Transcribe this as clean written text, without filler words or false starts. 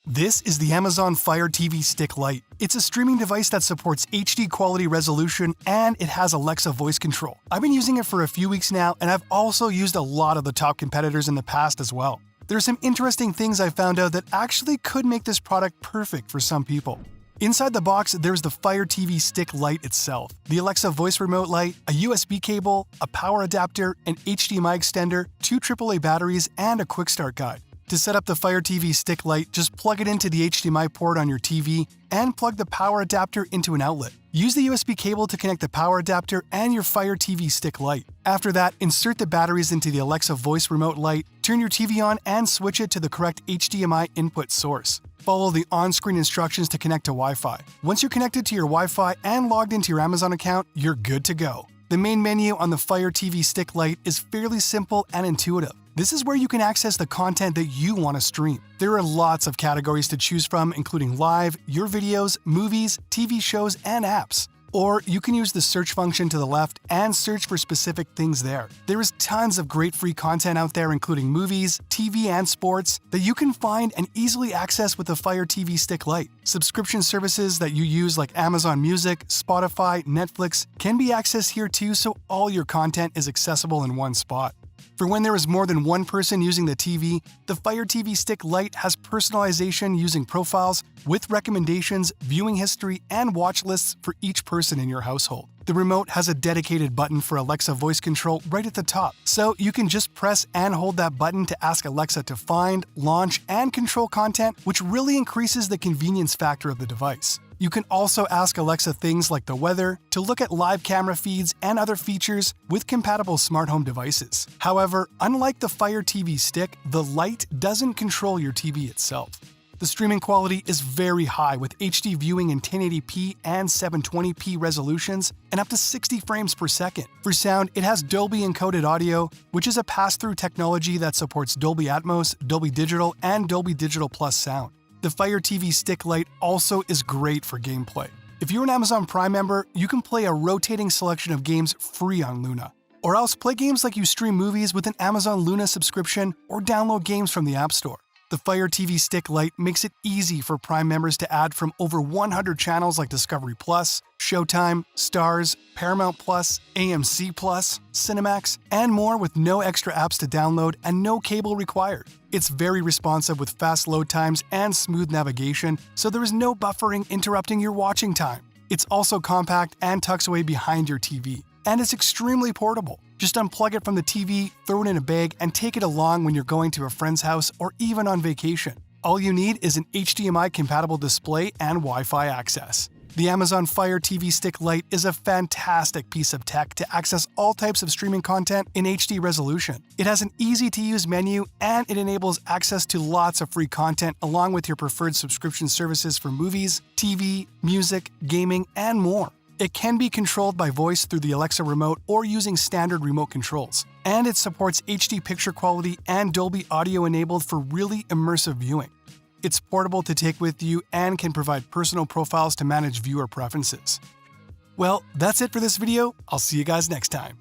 This is the Amazon Fire TV Stick Lite. It's a streaming device that supports HD quality resolution and it has Alexa voice control. I've been using it for a few weeks now, and I've also used a lot of the top competitors in the past as well. There are some interesting things I found out that actually could make this product perfect for some people. Inside the box, there's the Fire TV Stick Lite itself, the Alexa voice remote light, a USB cable, a power adapter, an HDMI extender, 2 AAA batteries, and a quick start guide. To set up the Fire TV Stick Lite, just plug it into the HDMI port on your TV and plug the power adapter into an outlet. Use the USB cable to connect the power adapter and your Fire TV Stick Lite. After that, insert the batteries into the Alexa voice remote light, turn your TV on, and switch it to the correct HDMI input source. Follow the on-screen instructions to connect to Wi-Fi. Once you're connected to your Wi-Fi and logged into your Amazon account, you're good to go. The main menu on the Fire TV Stick Lite is fairly simple and intuitive. This is where you can access the content that you want to stream. There are lots of categories to choose from, including live, your videos, movies, TV shows, and apps. Or you can use the search function to the left and search for specific things there. There is tons of great free content out there, including movies, TV, and sports, that you can find and easily access with the Fire TV Stick Lite. Subscription services that you use like Amazon Music, Spotify, Netflix can be accessed here too, so all your content is accessible in one spot. For when there is more than one person using the TV, the Fire TV Stick Lite has personalization using profiles with recommendations, viewing history, and watch lists for each person in your household. The remote has a dedicated button for Alexa voice control right at the top, so you can just press and hold that button to ask Alexa to find, launch, and control content, which really increases the convenience factor of the device. You can also ask Alexa things like the weather, to look at live camera feeds, and other features with compatible smart home devices. However, unlike the Fire TV Stick, the Lite doesn't control your TV itself. The streaming quality is very high with HD viewing in 1080p and 720p resolutions and up to 60 frames per second. For sound, it has Dolby encoded audio, which is a pass-through technology that supports Dolby Atmos, Dolby Digital, and Dolby Digital Plus sound. The Fire TV Stick Lite also is great for gameplay. If you're an Amazon Prime member, you can play a rotating selection of games free on Luna. Or else play games like you stream movies with an Amazon Luna subscription or download games from the App Store. The Fire TV Stick Lite makes it easy for Prime members to add from over 100 channels like Discovery Plus, Showtime, Stars, Paramount Plus, AMC Plus, Cinemax, and more with no extra apps to download and no cable required. It's very responsive with fast load times and smooth navigation, so there is no buffering interrupting your watching time. It's also compact and tucks away behind your TV. And it's extremely portable. Just unplug it from the TV, throw it in a bag, and take it along when you're going to a friend's house or even on vacation. All you need is an HDMI-compatible display and Wi-Fi access. The Amazon Fire TV Stick Lite is a fantastic piece of tech to access all types of streaming content in HD resolution. It has an easy-to-use menu, and it enables access to lots of free content along with your preferred subscription services for movies, TV, music, gaming, and more. It can be controlled by voice through the Alexa remote or using standard remote controls. And it supports HD picture quality and Dolby Audio enabled for really immersive viewing. It's portable to take with you and can provide personal profiles to manage viewer preferences. Well, that's it for this video. I'll see you guys next time.